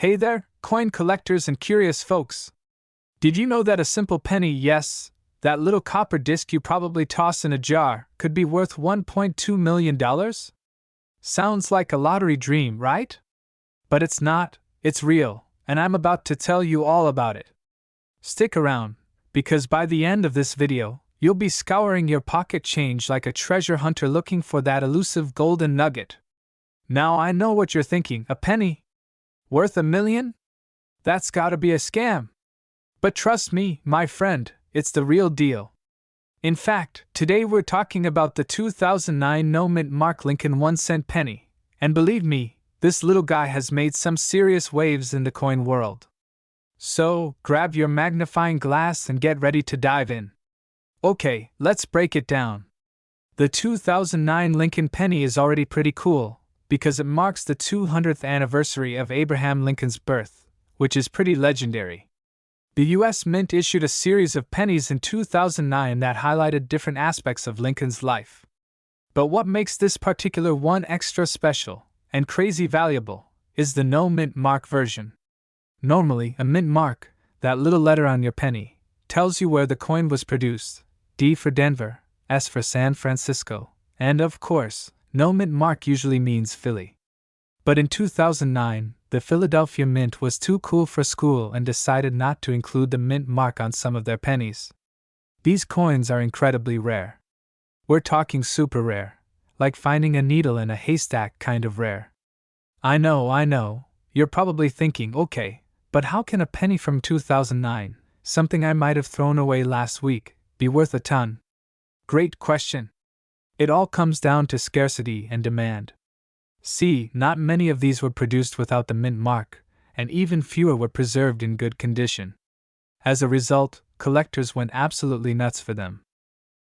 Hey there, coin collectors and curious folks. Did you know that a simple penny, yes, that little copper disc you probably toss in a jar, could be worth $1.2 million? Sounds like a lottery dream, right? But it's not, it's real, and I'm about to tell you all about it. Stick around, because by the end of this video, you'll be scouring your pocket change like a treasure hunter looking for that elusive golden nugget. Now I know what you're thinking, a penny? Worth $1 million? That's gotta be a scam. But trust me, my friend, it's the real deal. In fact, today we're talking about the 2009 no mint mark Lincoln 1-cent penny, and believe me, this little guy has made some serious waves in the coin world. So, grab your magnifying glass and get ready to dive in. Okay, let's break it down. The 2009 Lincoln penny is already pretty cool, because it marks the 200th anniversary of Abraham Lincoln's birth, which is pretty legendary. The U.S. Mint issued a series of pennies in 2009 that highlighted different aspects of Lincoln's life. But what makes this particular one extra special and crazy valuable is the no mint mark version. Normally, a mint mark, that little letter on your penny, tells you where the coin was produced: D for Denver, S for San Francisco, and of course, no mint mark usually means Philly. But in 2009, the Philadelphia Mint was too cool for school and decided not to include the mint mark on some of their pennies. These coins are incredibly rare. We're talking super rare, like finding a needle in a haystack kind of rare. I know, you're probably thinking, okay, but how can a penny from 2009, something I might have thrown away last week, be worth a ton? Great question. It all comes down to scarcity and demand. See, not many of these were produced without the mint mark, and even fewer were preserved in good condition. As a result, collectors went absolutely nuts for them.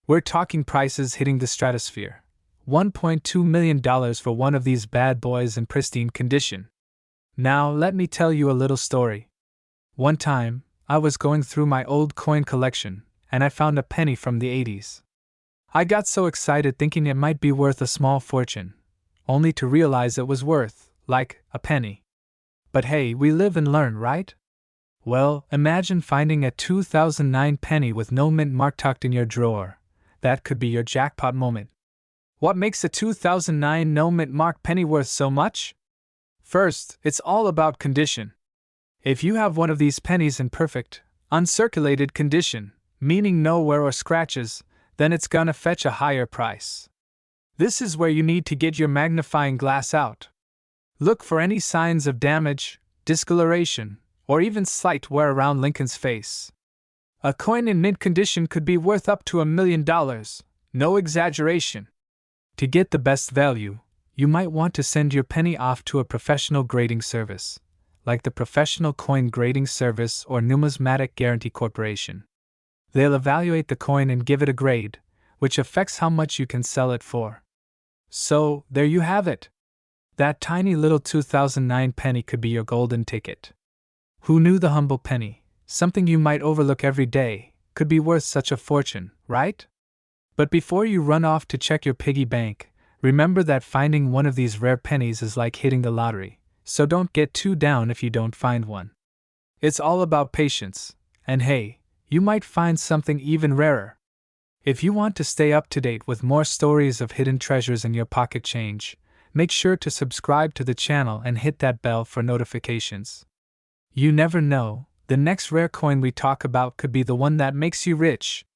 We're talking prices hitting the stratosphere. $1.2 million for one of these bad boys in pristine condition. Now, let me tell you a little story. One time, I was going through my old coin collection, and I found a penny from the 80s. I got so excited thinking it might be worth a small fortune, only to realize it was worth, like, a penny. But hey, we live and learn, right? Well, imagine finding a 2009 penny with no mint mark tucked in your drawer. That could be your jackpot moment. What makes a 2009 no mint mark penny worth so much? First, it's all about condition. If you have one of these pennies in perfect, uncirculated condition, meaning no wear or scratches, then it's gonna fetch a higher price. This is where you need to get your magnifying glass out. Look for any signs of damage, discoloration, or even slight wear around Lincoln's face. A coin in mint condition could be worth up to $1 million, no exaggeration. To get the best value, you might want to send your penny off to a professional grading service, like the Professional Coin Grading Service or Numismatic Guarantee Corporation. They'll evaluate the coin and give it a grade, which affects how much you can sell it for. So, there you have it. That tiny little 2009 penny could be your golden ticket. Who knew the humble penny, something you might overlook every day, could be worth such a fortune, right? But before you run off to check your piggy bank, remember that finding one of these rare pennies is like hitting the lottery, so don't get too down if you don't find one. It's all about patience, and hey, you might find something even rarer. If you want to stay up to date with more stories of hidden treasures in your pocket change, make sure to subscribe to the channel and hit that bell for notifications. You never know, the next rare coin we talk about could be the one that makes you rich.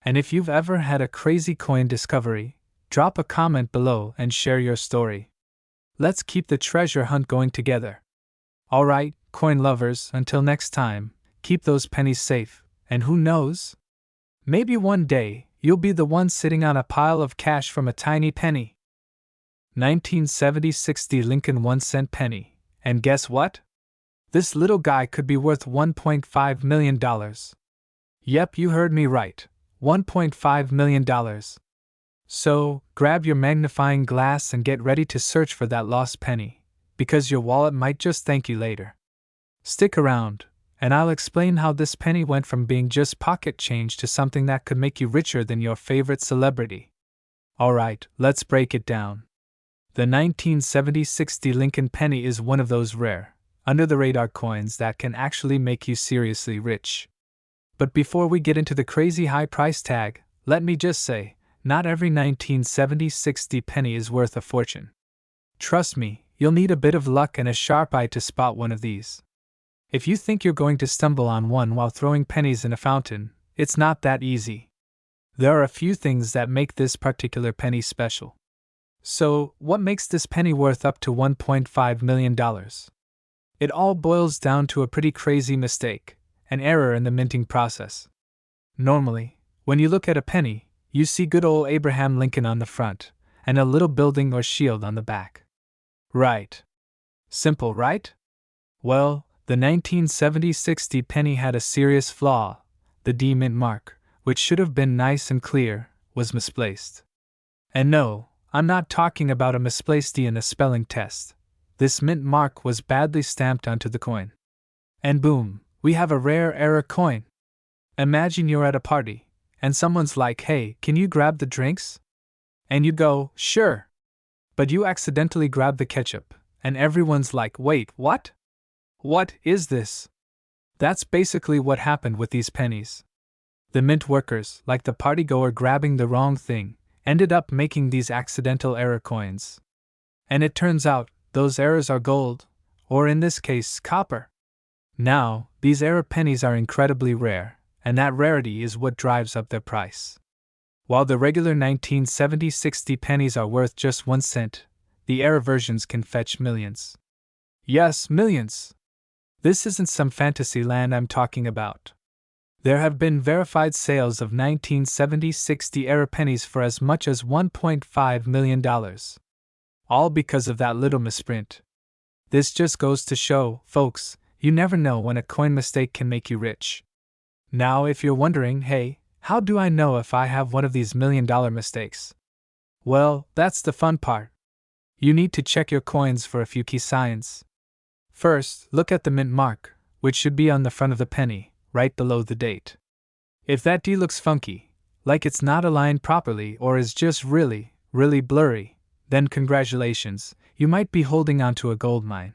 And if you've ever had a crazy coin discovery, drop a comment below and share your story. Let's keep the treasure hunt going together. Alright, coin lovers, until next time, keep those pennies safe, and who knows? Maybe one day, you'll be the one sitting on a pile of cash from a tiny penny. 1970-60 Lincoln 1-cent penny, and guess what? This little guy could be worth $1.5 million. Yep, you heard me right, $1.5 million. So, grab your magnifying glass and get ready to search for that lost penny, because your wallet might just thank you later. Stick around, and I'll explain how this penny went from being just pocket change to something that could make you richer than your favorite celebrity. Alright, let's break it down. The 1970-60 Lincoln penny is one of those rare, under-the-radar coins that can actually make you seriously rich. But before we get into the crazy high price tag, let me just say, not every 1970-60 penny is worth a fortune. Trust me, you'll need a bit of luck and a sharp eye to spot one of these. If you think you're going to stumble on one while throwing pennies in a fountain, it's not that easy. There are a few things that make this particular penny special. So, what makes this penny worth up to $1.5 million? It all boils down to a pretty crazy mistake, an error in the minting process. Normally, when you look at a penny, you see good old Abraham Lincoln on the front, and a little building or shield on the back. Right. Simple, right? Well, the 1970-60 penny had a serious flaw. The D mint mark, which should have been nice and clear, was misplaced. And no, I'm not talking about a misplaced D in a spelling test. This mint mark was badly stamped onto the coin. And boom, we have a rare error coin. Imagine you're at a party, and someone's like, "Hey, can you grab the drinks?" And you go, "Sure." But you accidentally grab the ketchup, and everyone's like, "Wait, what? What is this?" That's basically what happened with these pennies. The mint workers, like the partygoer grabbing the wrong thing, ended up making these accidental error coins. And it turns out, those errors are gold, or in this case, copper. Now, these error pennies are incredibly rare, and that rarity is what drives up their price. While the regular 1970-60 pennies are worth just 1 cent, the error versions can fetch millions. Yes, millions! This isn't some fantasy land I'm talking about. There have been verified sales of 1970-60 error pennies for as much as $1.5 million. All because of that little misprint. This just goes to show, folks, you never know when a coin mistake can make you rich. Now, if you're wondering, hey, how do I know if I have one of these million-dollar mistakes? Well, that's the fun part. You need to check your coins for a few key signs. First, look at the mint mark, which should be on the front of the penny, right below the date. If that D looks funky, like it's not aligned properly or is just really, really blurry, then congratulations, you might be holding onto a gold mine.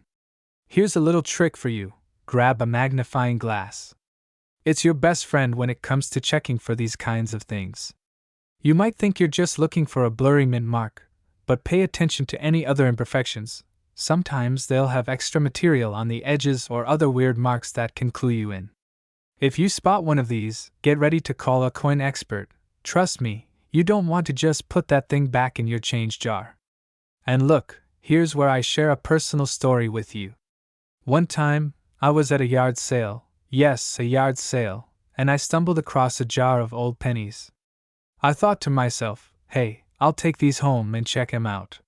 Here's a little trick for you: grab a magnifying glass. It's your best friend when it comes to checking for these kinds of things. You might think you're just looking for a blurry mint mark, but pay attention to any other imperfections. Sometimes they'll have extra material on the edges or other weird marks that can clue you in. If you spot one of these, get ready to call a coin expert. Trust me, you don't want to just put that thing back in your change jar. And look, here's where I share a personal story with you. One time, I was at a yard sale, yes, a yard sale, and I stumbled across a jar of old pennies. I thought to myself, hey, I'll take these home and check them out.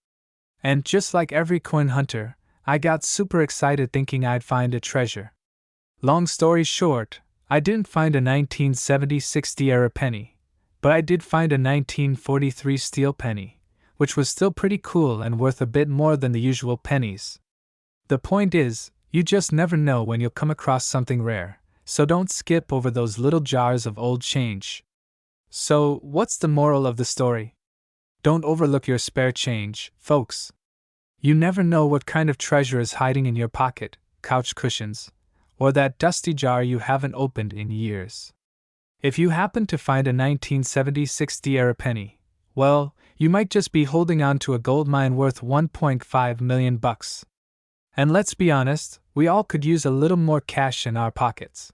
And just like every coin hunter, I got super excited thinking I'd find a treasure. Long story short, I didn't find a 1970-60 error penny, but I did find a 1943 steel penny, which was still pretty cool and worth a bit more than the usual pennies. The point is, you just never know when you'll come across something rare, so don't skip over those little jars of old change. So, what's the moral of the story? Don't overlook your spare change, folks. You never know what kind of treasure is hiding in your pocket, couch cushions, or that dusty jar you haven't opened in years. If you happen to find a 1970-60 error penny, well, you might just be holding on to a gold mine worth $1.5 million. And let's be honest, we all could use a little more cash in our pockets.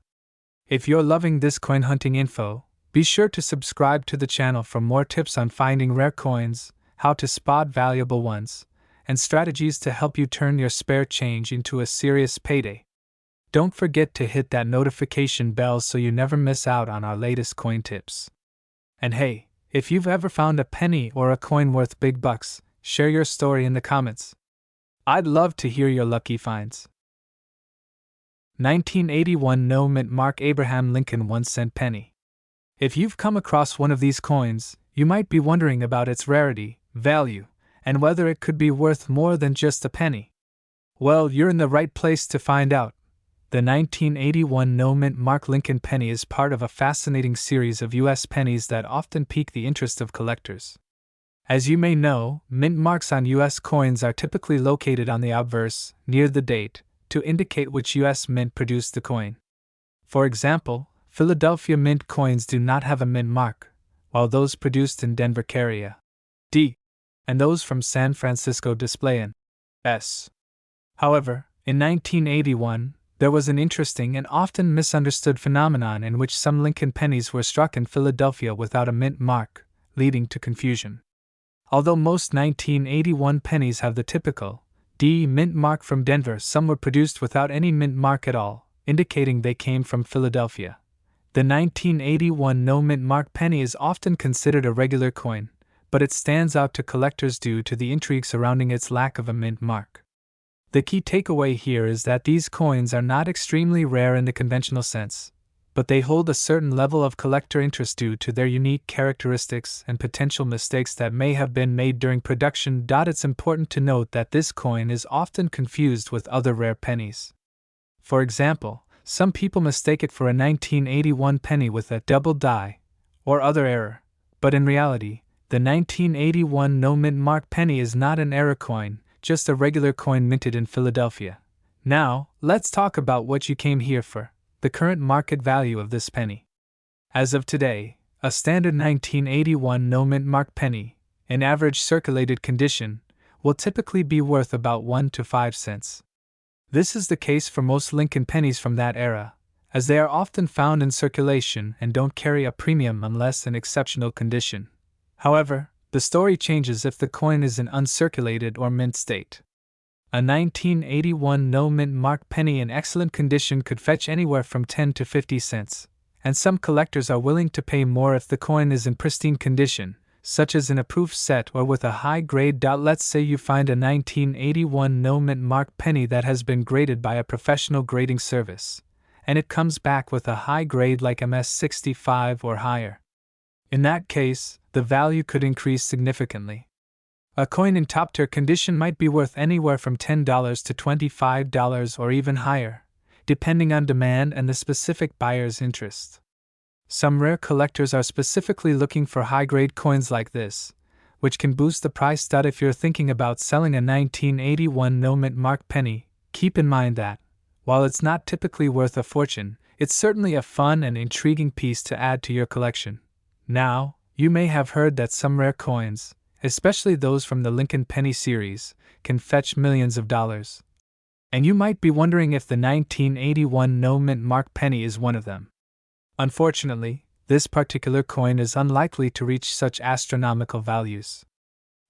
If you're loving this coin hunting info, be sure to subscribe to the channel for more tips on finding rare coins, how to spot valuable ones, and strategies to help you turn your spare change into a serious payday. Don't forget to hit that notification bell so you never miss out on our latest coin tips. And hey, if you've ever found a penny or a coin worth big bucks, share your story in the comments. I'd love to hear your lucky finds. 1981 No Mint Mark Abraham Lincoln 1 cent penny. If you've come across one of these coins, you might be wondering about its rarity, value, and whether it could be worth more than just a penny. Well, you're in the right place to find out. The 1981 No Mint Mark Lincoln penny is part of a fascinating series of U.S. pennies that often pique the interest of collectors. As you may know, mint marks on U.S. coins are typically located on the obverse, near the date, to indicate which U.S. mint produced the coin. For example, Philadelphia Mint coins do not have a mint mark, while those produced in Denver carry a D, and those from San Francisco display an S. However, in 1981, there was an interesting and often misunderstood phenomenon in which some Lincoln pennies were struck in Philadelphia without a mint mark, leading to confusion. Although most 1981 pennies have the typical D mint mark from Denver, some were produced without any mint mark at all, indicating they came from Philadelphia. The 1981 no mint mark penny is often considered a regular coin, but it stands out to collectors due to the intrigue surrounding its lack of a mint mark. The key takeaway here is that these coins are not extremely rare in the conventional sense, but they hold a certain level of collector interest due to their unique characteristics and potential mistakes that may have been made during production. It's important to note that this coin is often confused with other rare pennies. For example, some people mistake it for a 1981 penny with a double die or other error, but in reality, the 1981 no mint mark penny is not an error coin, just a regular coin minted in Philadelphia. Now, let's talk about what you came here for: the current market value of this penny. As of today, a standard 1981 no mint mark penny, in average circulated condition, will typically be worth about 1 to 5 cents. This is the case for most Lincoln pennies from that era, as they are often found in circulation and don't carry a premium unless in exceptional condition. However, the story changes if the coin is in uncirculated or mint state. A 1981 no mint mark penny in excellent condition could fetch anywhere from 10 to 50 cents, and some collectors are willing to pay more if the coin is in pristine condition, such as in a proof set or with a high grade. Let's say you find a 1981 no mint mark penny that has been graded by a professional grading service, and it comes back with a high grade like MS65 or higher. In that case, the value could increase significantly. A coin in top-tier condition might be worth anywhere from $10 to $25 or even higher, depending on demand and the specific buyer's interest. Some rare collectors are specifically looking for high-grade coins like this, which can boost the price. If you're thinking about selling a 1981 no mint mark penny, keep in mind that, while it's not typically worth a fortune, it's certainly a fun and intriguing piece to add to your collection. Now, you may have heard that some rare coins, especially those from the Lincoln Penny series, can fetch millions of dollars. And you might be wondering if the 1981 no mint mark penny is one of them. Unfortunately, this particular coin is unlikely to reach such astronomical values.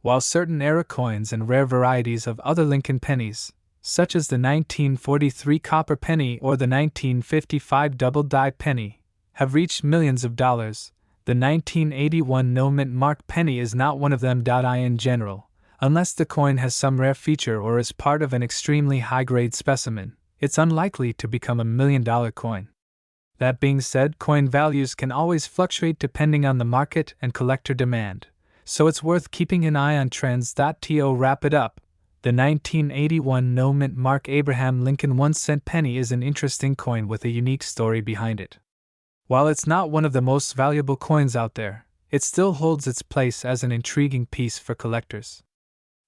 While certain era coins and rare varieties of other Lincoln pennies, such as the 1943 copper penny or the 1955 double die penny, have reached millions of dollars, the 1981 no mint mark penny is not one of them. In general, unless the coin has some rare feature or is part of an extremely high-grade specimen, it's unlikely to become a $1 million coin. That being said, coin values can always fluctuate depending on the market and collector demand, so it's worth keeping an eye on trends. To wrap it up, the 1981 no mint mark Abraham Lincoln 1-cent penny is an interesting coin with a unique story behind it. While it's not one of the most valuable coins out there, it still holds its place as an intriguing piece for collectors.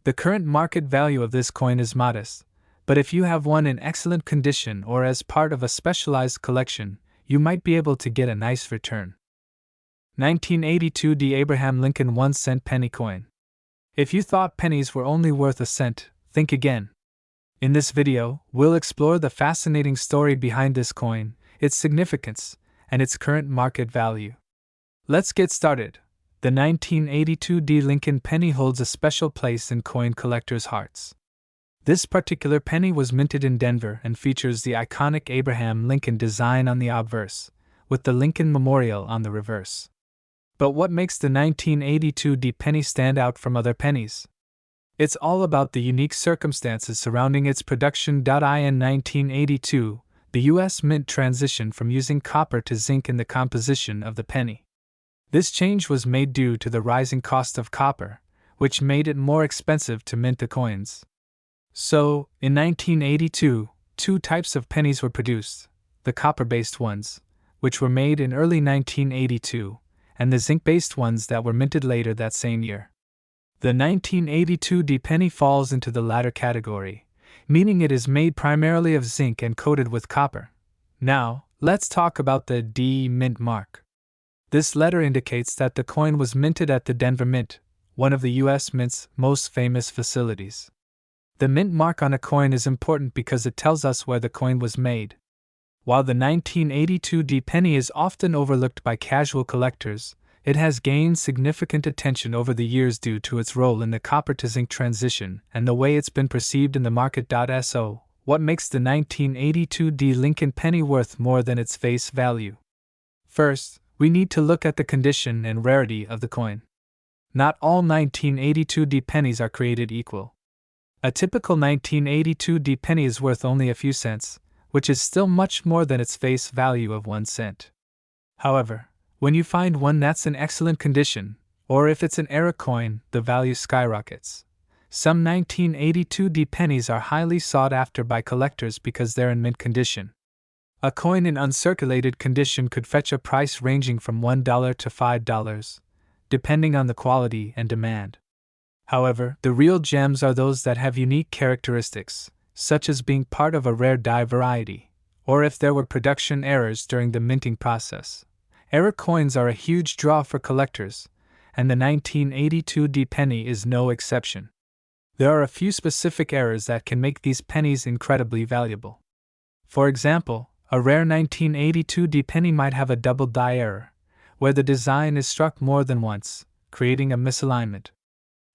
The current market value of this coin is modest, but if you have one in excellent condition or as part of a specialized collection, you might be able to get a nice return. 1982 The Abraham Lincoln 1-cent penny coin. If you thought pennies were only worth a cent, think again. In this video, we'll explore the fascinating story behind this coin, its significance, and its current market value. Let's get started. The 1982 D Lincoln penny holds a special place in coin collectors' hearts. This particular penny was minted in Denver and features the iconic Abraham Lincoln design on the obverse, with the Lincoln Memorial on the reverse. But what makes the 1982 D penny stand out from other pennies? It's all about the unique circumstances surrounding its production. In 1982, the U.S. Mint transitioned from using copper to zinc in the composition of the penny. This change was made due to the rising cost of copper, which made it more expensive to mint the coins. So, in 1982, two types of pennies were produced: the copper-based ones, which were made in early 1982, and the zinc-based ones that were minted later that same year. The 1982 D penny falls into the latter category, meaning it is made primarily of zinc and coated with copper. Now, let's talk about the D mint mark. This letter indicates that the coin was minted at the Denver Mint, one of the U.S. Mint's most famous facilities. The mint mark on a coin is important because it tells us where the coin was made. While the 1982 D penny is often overlooked by casual collectors, it has gained significant attention over the years due to its role in the copper to zinc transition and the way it's been perceived in the market. So, what makes the 1982 D Lincoln penny worth more than its face value? First, we need to look at the condition and rarity of the coin. Not all 1982 D pennies are created equal. A typical 1982 D penny is worth only a few cents, which is still much more than its face value of 1 cent. However, when you find one that's in excellent condition, or if it's an era coin, the value skyrockets. Some 1982 D pennies are highly sought after by collectors because they're in mint condition. A coin in uncirculated condition could fetch a price ranging from $1 to $5, depending on the quality and demand. However, the real gems are those that have unique characteristics, such as being part of a rare die variety, or if there were production errors during the minting process. Error coins are a huge draw for collectors, and the 1982 D penny is no exception. There are a few specific errors that can make these pennies incredibly valuable. For example, a rare 1982 D penny might have a double die error, where the design is struck more than once, creating a misalignment.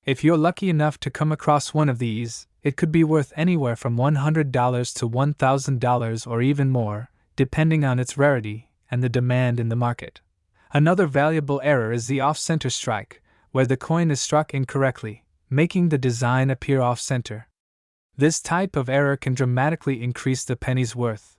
If you're lucky enough to come across one of these, it could be worth anywhere from $100 to $1,000 or even more, depending on its rarity and the demand in the market. Another valuable error is the off-center strike, where the coin is struck incorrectly, making the design appear off-center. This type of error can dramatically increase the penny's worth.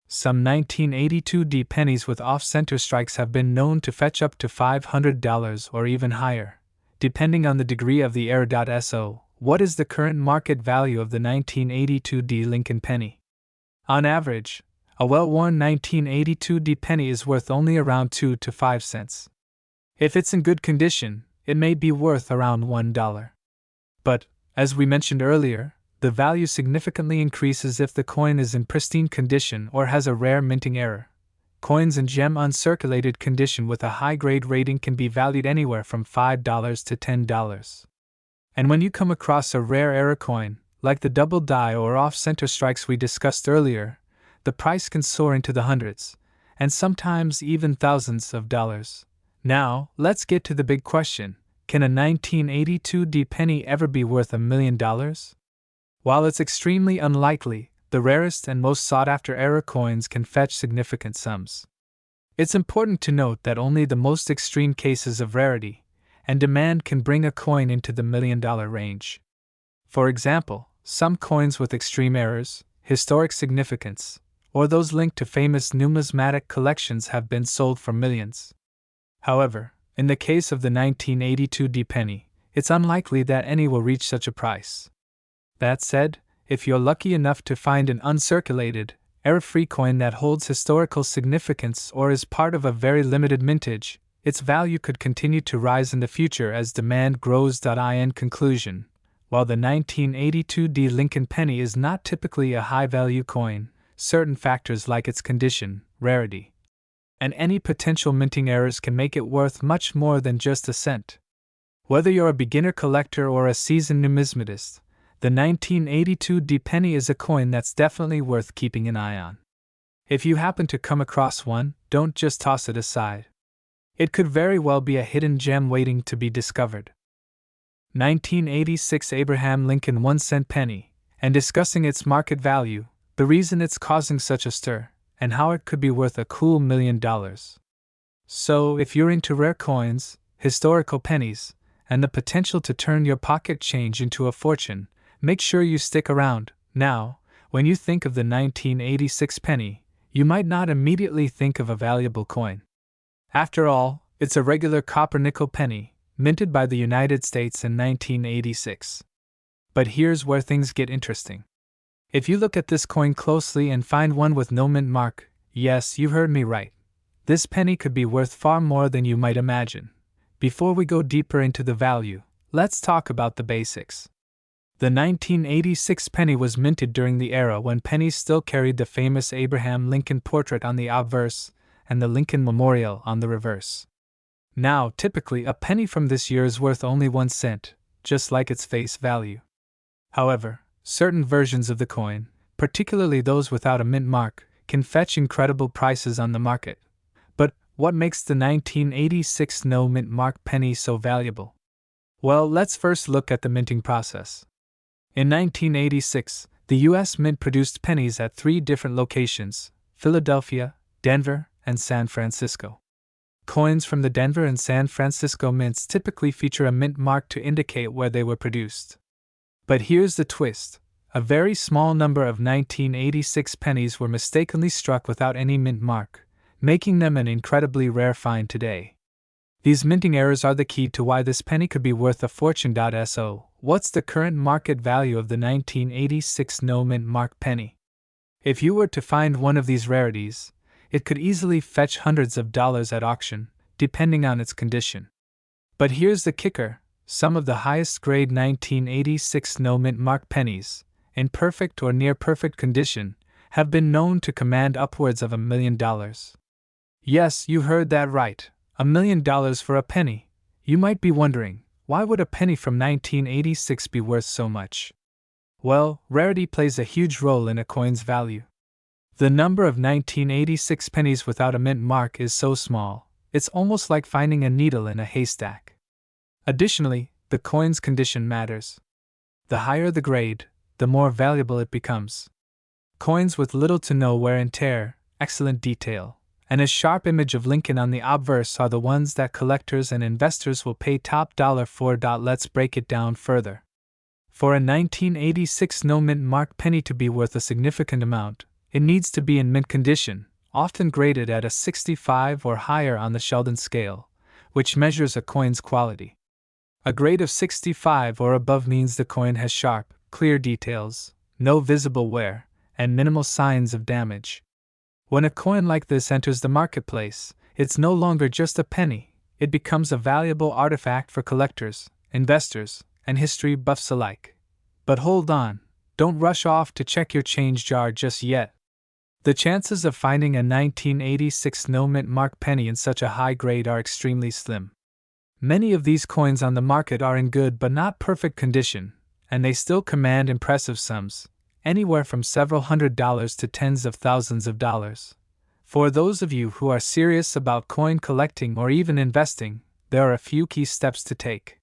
Some 1982 D pennies with off-center strikes have been known to fetch up to $500 or even higher, depending on the degree of the error. So, what is the current market value of the 1982 D Lincoln penny? On average, a well-worn 1982 D penny is worth only around 2 to 5 cents. If it's in good condition, it may be worth around $1. But, as we mentioned earlier, the value significantly increases if the coin is in pristine condition or has a rare minting error. Coins in gem uncirculated condition with a high-grade rating can be valued anywhere from $5 to $10. And when you come across a rare error coin, like the double die or off-center strikes we discussed earlier, the price can soar into the hundreds, and sometimes even thousands of dollars. Now, let's get to the big question: can a 1982 D penny ever be worth $1 million? While it's extremely unlikely, the rarest and most sought-after error coins can fetch significant sums. It's important to note that only the most extreme cases of rarity and demand can bring a coin into the $1 million range. For example, some coins with extreme errors, historic significance, or those linked to famous numismatic collections have been sold for millions. However, in the case of the 1982 D penny, it's unlikely that any will reach such a price. That said, if you're lucky enough to find an uncirculated, error-free coin that holds historical significance or is part of a very limited mintage, its value could continue to rise in the future as demand grows. In conclusion, while the 1982 D Lincoln penny is not typically a high-value coin, certain factors like its condition, rarity, and any potential minting errors can make it worth much more than just a cent. Whether you're a beginner collector or a seasoned numismatist, the 1982 D penny is a coin that's definitely worth keeping an eye on. If you happen to come across one, don't just toss it aside. It could very well be a hidden gem waiting to be discovered. 1986 Abraham Lincoln 1 cent penny, and discussing its market value, the reason it's causing such a stir, and how it could be worth a cool $1 million. So, if you're into rare coins, historical pennies, and the potential to turn your pocket change into a fortune, make sure you stick around. Now, when you think of the 1986 penny, you might not immediately think of a valuable coin. After all, it's a regular copper-nickel penny, minted by the United States in 1986. But here's where things get interesting. If you look at this coin closely and find one with no mint mark, yes, you heard me right, this penny could be worth far more than you might imagine. Before we go deeper into the value, let's talk about the basics. The 1986 penny was minted during the era when pennies still carried the famous Abraham Lincoln portrait on the obverse and the Lincoln Memorial on the reverse. Now, typically, a penny from this year is worth only 1 cent, just like its face value. However, certain versions of the coin, particularly those without a mint mark, can fetch incredible prices on the market. But what makes the 1986 no mint mark penny so valuable? Well, let's first look at the minting process. In 1986, the U.S. Mint produced pennies at 3 different locations: Philadelphia, Denver, and San Francisco. Coins from the Denver and San Francisco mints typically feature a mint mark to indicate where they were produced. But here's the twist: a very small number of 1986 pennies were mistakenly struck without any mint mark, making them an incredibly rare find today. These minting errors are the key to why this penny could be worth a fortune. So, what's the current market value of the 1986 no mint mark penny? If you were to find one of these rarities, it could easily fetch hundreds of dollars at auction, depending on its condition. But here's the kicker: some of the highest grade 1986 no mint mark pennies, in perfect or near perfect condition, have been known to command upwards of $1 million. Yes, you heard that right. $1 million for a penny. You might be wondering, why would a penny from 1986 be worth so much? Well, rarity plays a huge role in a coin's value. The number of 1986 pennies without a mint mark is so small, it's almost like finding a needle in a haystack. Additionally, the coin's condition matters. The higher the grade, the more valuable it becomes. Coins with little to no wear and tear, excellent detail, and a sharp image of Lincoln on the obverse are the ones that collectors and investors will pay top dollar for. Let's break it down further. For a 1986 no mint mark penny to be worth a significant amount, it needs to be in mint condition, often graded at a 65 or higher on the Sheldon scale, which measures a coin's quality. A grade of 65 or above means the coin has sharp, clear details, no visible wear, and minimal signs of damage. When a coin like this enters the marketplace, it's no longer just a penny, it becomes a valuable artifact for collectors, investors, and history buffs alike. But hold on, don't rush off to check your change jar just yet. The chances of finding a 1986 no mint mark penny in such a high grade are extremely slim. Many of these coins on the market are in good but not perfect condition, and they still command impressive sums, anywhere from several $100s to tens of thousands of dollars. For those of you who are serious about coin collecting or even investing, there are a few key steps to take.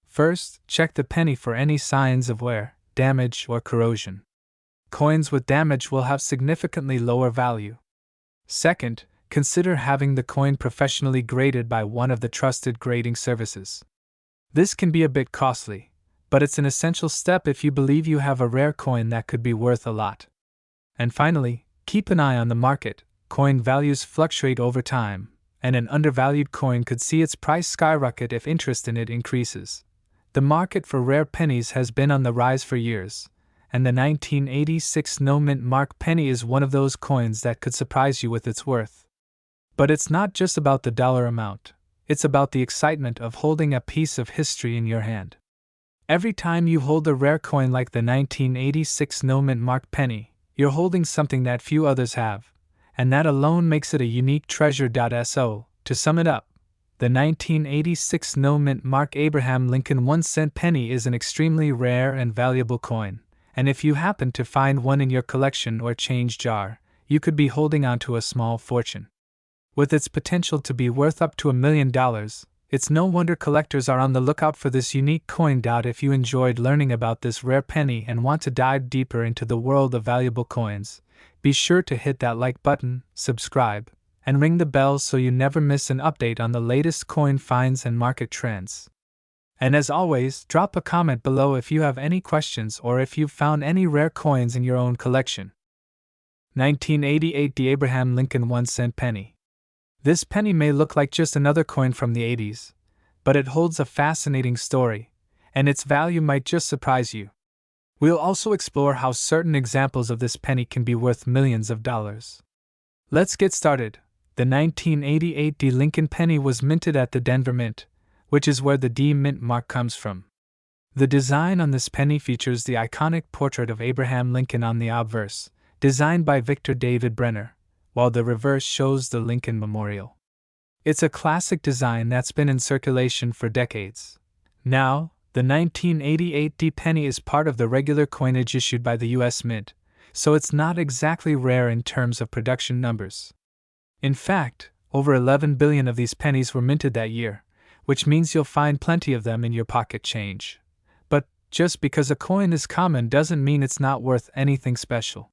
First, check the penny for any signs of wear, damage, or corrosion. Coins with damage will have significantly lower value. Second, consider having the coin professionally graded by one of the trusted grading services. This can be a bit costly, but it's an essential step if you believe you have a rare coin that could be worth a lot. And finally, keep an eye on the market. Coin values fluctuate over time, and an undervalued coin could see its price skyrocket if interest in it increases. The market for rare pennies has been on the rise for years, and the 1986 no mint mark penny is one of those coins that could surprise you with its worth. But it's not just about the dollar amount, it's about the excitement of holding a piece of history in your hand. Every time you hold a rare coin like the 1986 no mint mark penny, you're holding something that few others have, and that alone makes it a unique treasure. So, to sum it up, the 1986 no mint mark Abraham Lincoln 1-cent penny is an extremely rare and valuable coin, and if you happen to find one in your collection or change jar, you could be holding on to a small fortune. With its potential to be worth up to $1 million, it's no wonder collectors are on the lookout for this unique coin. If you enjoyed learning about this rare penny and want to dive deeper into the world of valuable coins, be sure to hit that like button, subscribe, and ring the bell so you never miss an update on the latest coin finds and market trends. And as always, drop a comment below if you have any questions or if you've found any rare coins in your own collection. 1988 The Abraham Lincoln 1-cent penny. This penny may look like just another coin from the 80s, but it holds a fascinating story, and its value might just surprise you. We'll also explore how certain examples of this penny can be worth millions of dollars. Let's get started. The 1988 D. Lincoln penny was minted at the Denver Mint, which is where the D mint mark comes from. The design on this penny features the iconic portrait of Abraham Lincoln on the obverse, designed by Victor David Brenner, while the reverse shows the Lincoln Memorial. It's a classic design that's been in circulation for decades. Now, the 1988 D penny is part of the regular coinage issued by the U.S. Mint, so it's not exactly rare in terms of production numbers. In fact, over 11 billion of these pennies were minted that year, which means you'll find plenty of them in your pocket change. But just because a coin is common doesn't mean it's not worth anything special.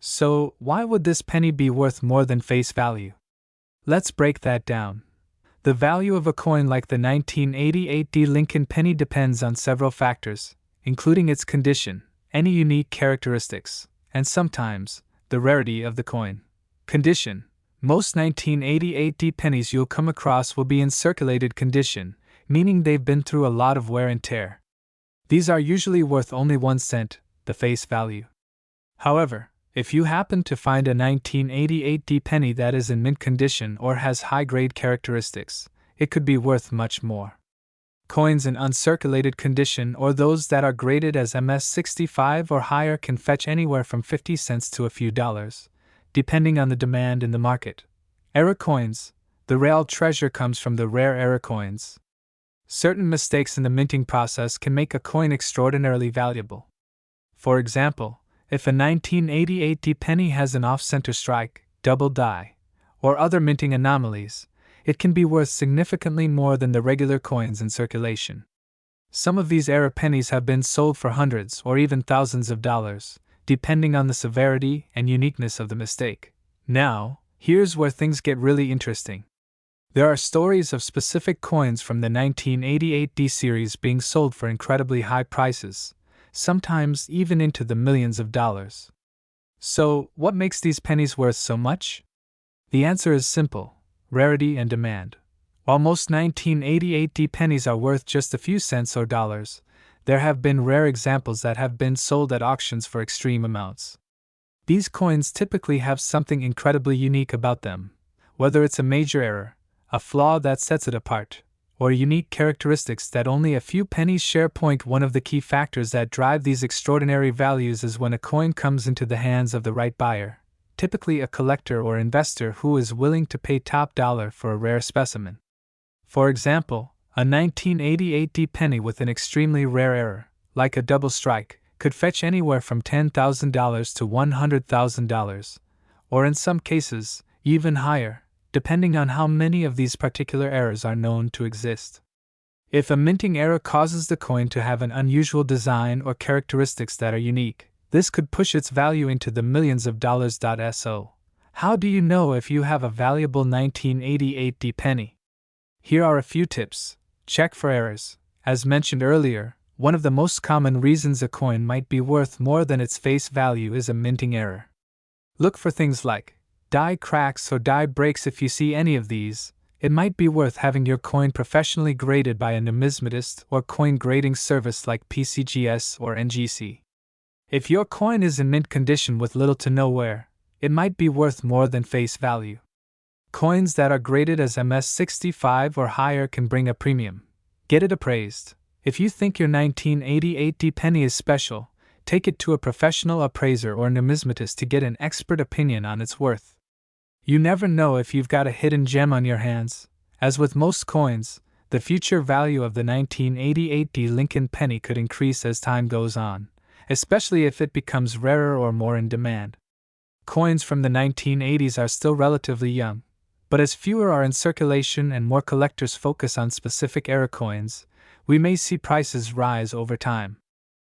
So, why would this penny be worth more than face value? Let's break that down. The value of a coin like the 1988 D Lincoln penny depends on several factors, including its condition, any unique characteristics, and sometimes, the rarity of the coin. Condition. Most 1988 D pennies you'll come across will be in circulated condition, meaning they've been through a lot of wear and tear. These are usually worth only 1 cent, the face value. However, if you happen to find a 1988 D penny that is in mint condition or has high-grade characteristics, it could be worth much more. Coins in uncirculated condition or those that are graded as MS65 or higher can fetch anywhere from 50 cents to a few dollars, depending on the demand in the market. Error coins. The real treasure comes from the rare error coins. Certain mistakes in the minting process can make a coin extraordinarily valuable. For example, if a 1988 D penny has an off-center strike, double die, or other minting anomalies, it can be worth significantly more than the regular coins in circulation. Some of these error pennies have been sold for hundreds or even thousands of dollars, depending on the severity and uniqueness of the mistake. Now, here's where things get really interesting. There are stories of specific coins from the 1988 D series being sold for incredibly high prices, sometimes even into the millions of dollars. So, what makes these pennies worth so much? The answer is simple: rarity and demand. While most 1988 D pennies are worth just a few cents or dollars, there have been rare examples that have been sold at auctions for extreme amounts. These coins typically have something incredibly unique about them, whether it's a major error, a flaw that sets it apart, or unique characteristics that only a few pennies share. One of the key factors that drive these extraordinary values is when a coin comes into the hands of the right buyer, typically a collector or investor who is willing to pay top dollar for a rare specimen. For example, a 1988 D penny with an extremely rare error, like a double strike, could fetch anywhere from $10,000 to $100,000, or in some cases, even higher, depending on how many of these particular errors are known to exist. If a minting error causes the coin to have an unusual design or characteristics that are unique, this could push its value into the millions of dollars. So, how do you know if you have a valuable 1988 D penny? Here are a few tips. Check for errors. As mentioned earlier, one of the most common reasons a coin might be worth more than its face value is a minting error. Look for things like die cracks or die breaks. If you see any of these, it might be worth having your coin professionally graded by a numismatist or coin grading service like PCGS or NGC. If your coin is in mint condition with little to no wear, it might be worth more than face value. Coins that are graded as MS65 or higher can bring a premium. Get it appraised. If you think your 1988 D penny is special, take it to a professional appraiser or numismatist to get an expert opinion on its worth. You never know if you've got a hidden gem on your hands. As with most coins, the future value of the 1988 D Lincoln penny could increase as time goes on, especially if it becomes rarer or more in demand. Coins from the 1980s are still relatively young, but as fewer are in circulation and more collectors focus on specific era coins, we may see prices rise over time.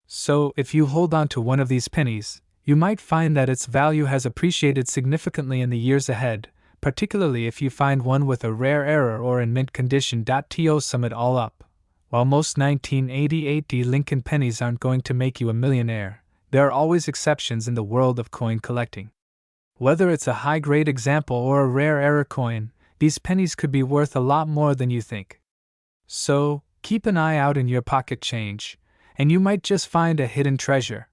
So, if you hold on to one of these pennies, you might find that its value has appreciated significantly in the years ahead, particularly if you find one with a rare error or in mint condition. To sum it all up, while most 1988 D Lincoln pennies aren't going to make you a millionaire, there are always exceptions in the world of coin collecting. Whether it's a high-grade example or a rare error coin, these pennies could be worth a lot more than you think. So, keep an eye out in your pocket change, and you might just find a hidden treasure.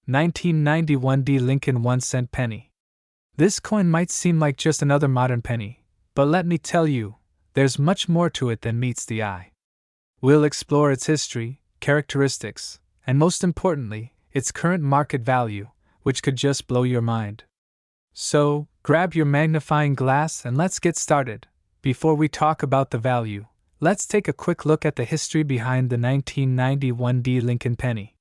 1991 D Lincoln 1-cent penny. This coin might seem like just another modern penny, but let me tell you, there's much more to it than meets the eye. We'll explore its history, characteristics, and most importantly, its current market value, which could just blow your mind. So, grab your magnifying glass and let's get started. Before we talk about the value, let's take a quick look at the history behind the 1991 D Lincoln penny.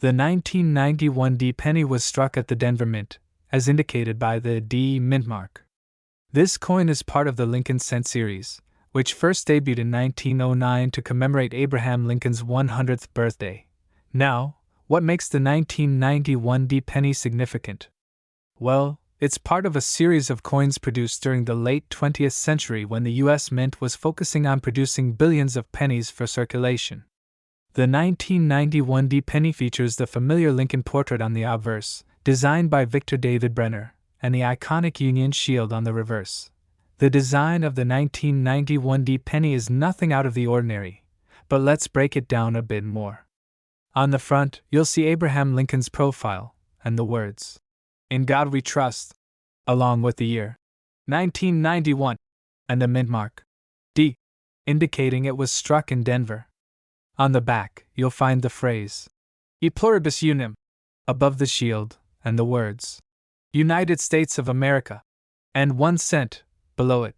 The 1991 D penny was struck at the Denver Mint, as indicated by the D mint mark. This coin is part of the Lincoln cent series, which first debuted in 1909 to commemorate Abraham Lincoln's 100th birthday. Now, what makes the 1991 D penny significant? Well, it's part of a series of coins produced during the late 20th century when the U.S. Mint was focusing on producing billions of pennies for circulation. The 1991 D penny features the familiar Lincoln portrait on the obverse, designed by Victor David Brenner, and the iconic Union shield on the reverse. The design of the 1991 D penny is nothing out of the ordinary, but let's break it down a bit more. On the front, you'll see Abraham Lincoln's profile, and the words, "In God We Trust," along with the year 1991, and the mint mark, D, indicating it was struck in Denver. On the back, you'll find the phrase, E pluribus unum, above the shield, and the words, United States of America, and 1 cent, below it.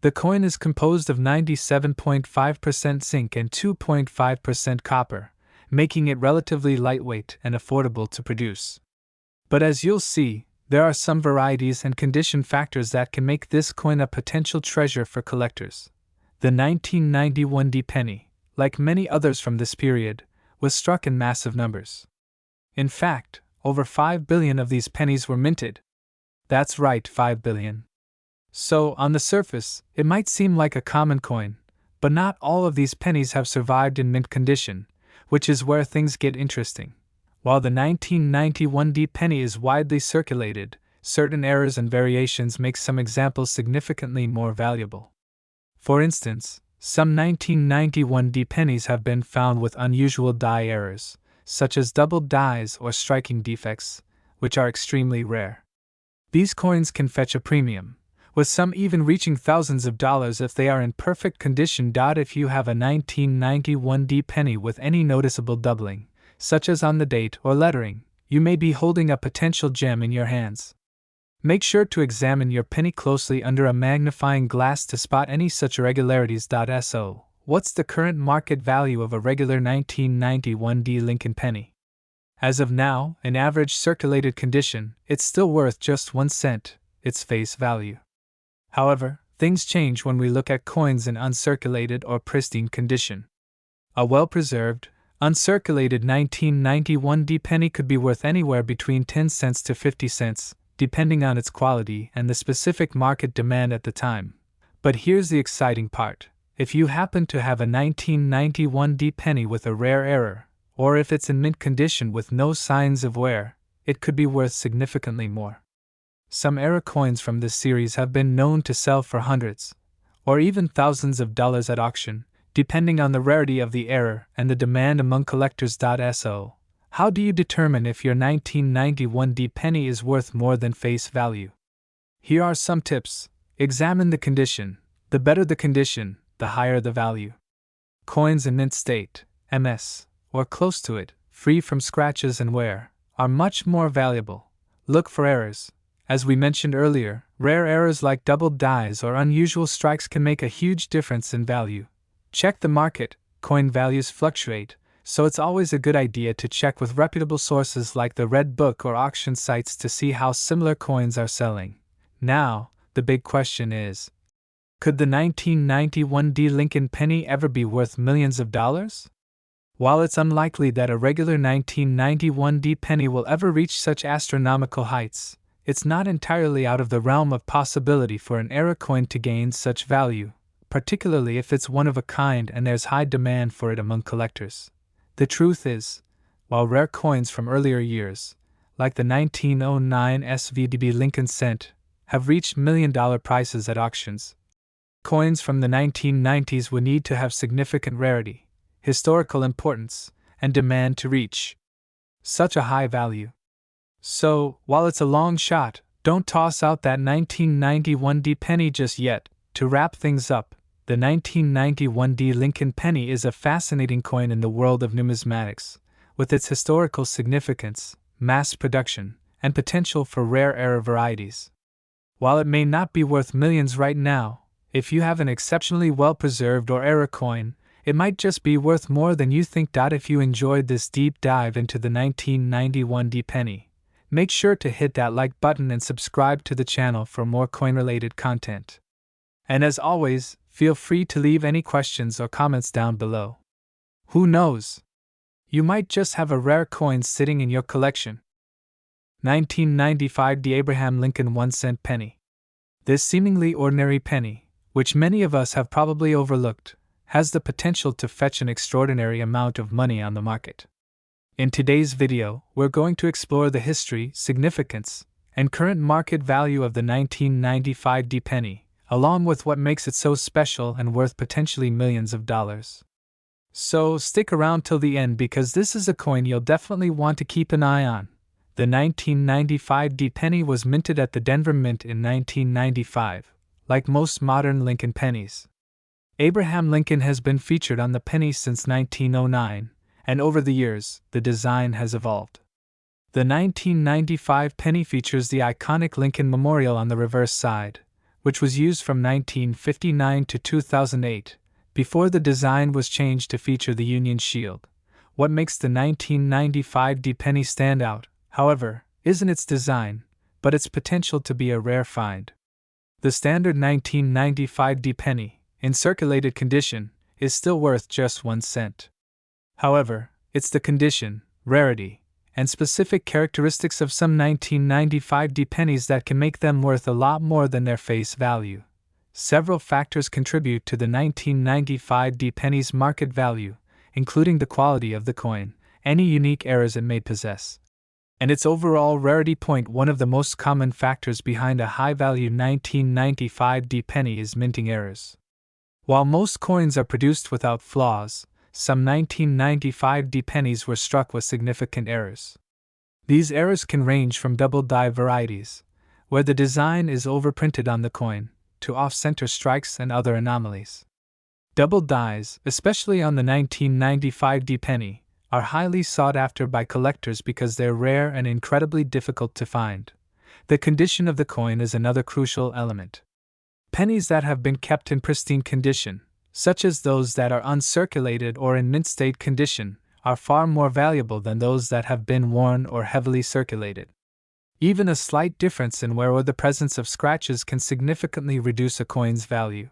The coin is composed of 97.5% zinc and 2.5% copper, making it relatively lightweight and affordable to produce. But as you'll see, there are some varieties and condition factors that can make this coin a potential treasure for collectors. The 1991 D penny, like many others from this period, was struck in massive numbers. In fact, over 5 billion of these pennies were minted. That's right, 5 billion. So, on the surface, it might seem like a common coin, but not all of these pennies have survived in mint condition, which is where things get interesting. While the 1991 D penny is widely circulated, certain errors and variations make some examples significantly more valuable. For instance, some 1991 D pennies have been found with unusual die errors, such as doubled dies or striking defects, which are extremely rare. These coins can fetch a premium, with some even reaching thousands of dollars if they are in perfect condition. If you have a 1991 D penny with any noticeable doubling, such as on the date or lettering, you may be holding a potential gem in your hands. Make sure to examine your penny closely under a magnifying glass to spot any such irregularities. So, what's the current market value of a regular 1991 D Lincoln penny? As of now, in average circulated condition, it's still worth just 1 cent, its face value. However, things change when we look at coins in uncirculated or pristine condition. A well-preserved, uncirculated 1991 D penny could be worth anywhere between 10 cents to 50 cents, depending on its quality and the specific market demand at the time. But here's the exciting part. If you happen to have a 1991 D penny with a rare error, or if it's in mint condition with no signs of wear, it could be worth significantly more. Some error coins from this series have been known to sell for hundreds, or even thousands of dollars at auction, depending on the rarity of the error and the demand among collectors. So, how do you determine if your 1991 D penny is worth more than face value? Here are some tips. Examine the condition. The better the condition, the higher the value. Coins in mint state, MS, or close to it, free from scratches and wear, are much more valuable. Look for errors. As we mentioned earlier, rare errors like doubled dies or unusual strikes can make a huge difference in value. Check the market. Coin values fluctuate, so it's always a good idea to check with reputable sources like the Red Book or auction sites to see how similar coins are selling. Now, the big question is, could the 1991 D Lincoln penny ever be worth millions of dollars? While it's unlikely that a regular 1991 D penny will ever reach such astronomical heights, it's not entirely out of the realm of possibility for an era coin to gain such value, particularly if it's one of a kind and there's high demand for it among collectors. The truth is, while rare coins from earlier years, like the 1909 SVDB Lincoln cent, have reached million-dollar prices at auctions, coins from the 1990s would need to have significant rarity, historical importance, and demand to reach such a high value. So, while it's a long shot, don't toss out that 1991 D penny just yet. To wrap things up, the 1991 Lincoln penny is a fascinating coin in the world of numismatics, with its historical significance, mass production, and potential for rare era varieties. While it may not be worth millions right now, if you have an exceptionally well-preserved or era coin, it might just be worth more than you think. If you enjoyed this deep dive into the 1991 penny, make sure to hit that like button and subscribe to the channel for more coin-related content. And as always, feel free to leave any questions or comments down below. Who knows? You might just have a rare coin sitting in your collection. 1995 Abraham Lincoln 1-cent penny. This seemingly ordinary penny, which many of us have probably overlooked, has the potential to fetch an extraordinary amount of money on the market. In today's video, we're going to explore the history, significance, and current market value of the 1995 penny, along with what makes it so special and worth potentially millions of dollars. So stick around till the end because this is a coin you'll definitely want to keep an eye on. The 1995 penny was minted at the Denver Mint in 1995, like most modern Lincoln pennies. Abraham Lincoln has been featured on the penny since 1909, and over the years, the design has evolved. The 1995 penny features the iconic Lincoln Memorial on the reverse side, which was used from 1959 to 2008, before the design was changed to feature the Union Shield. What makes the 1995 penny stand out, however, isn't its design, but its potential to be a rare find. The standard 1995 penny, in circulated condition, is still worth just 1 cent. However, it's the condition, rarity, and specific characteristics of some 1995 pennies that can make them worth a lot more than their face value. Several factors contribute to the 1995 penny's market value, including the quality of the coin, any unique errors it may possess, and its overall rarity. One of the most common factors behind a high-value 1995 penny is minting errors. While most coins are produced without flaws, some 1995 pennies were struck with significant errors. These errors can range from double-die varieties, where the design is overprinted on the coin, to off-center strikes and other anomalies. Double dies, especially on the 1995 penny, are highly sought after by collectors because they're rare and incredibly difficult to find. The condition of the coin is another crucial element. Pennies that have been kept in pristine condition, such as those that are uncirculated or in mint state condition, are far more valuable than those that have been worn or heavily circulated. Even a slight difference in wear or the presence of scratches can significantly reduce a coin's value.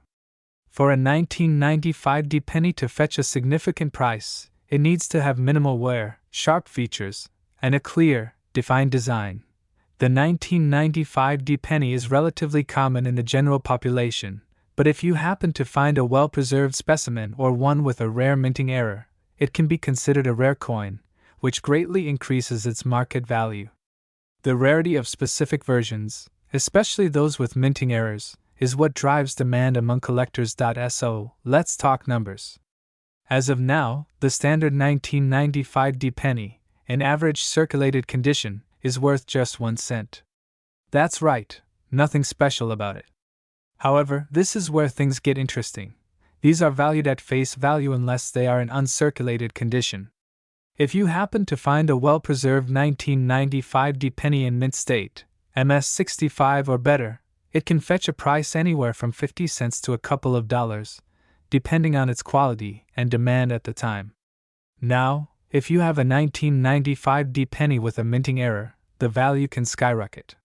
For a 1995 penny to fetch a significant price, it needs to have minimal wear, sharp features, and a clear, defined design. The 1995 penny is relatively common in the general population, but if you happen to find a well-preserved specimen or one with a rare minting error, it can be considered a rare coin, which greatly increases its market value. The rarity of specific versions, especially those with minting errors, is what drives demand among collectors. So, let's talk numbers. As of now, the standard 1995 penny, in average circulated condition, is worth just 1 cent. That's right, nothing special about it. However, this is where things get interesting. These are valued at face value unless they are in uncirculated condition. If you happen to find a well-preserved 1995 penny in mint state, MS65 or better, it can fetch a price anywhere from 50 cents to a couple of dollars, depending on its quality and demand at the time. Now, if you have a 1995 penny with a minting error, the value can skyrocket.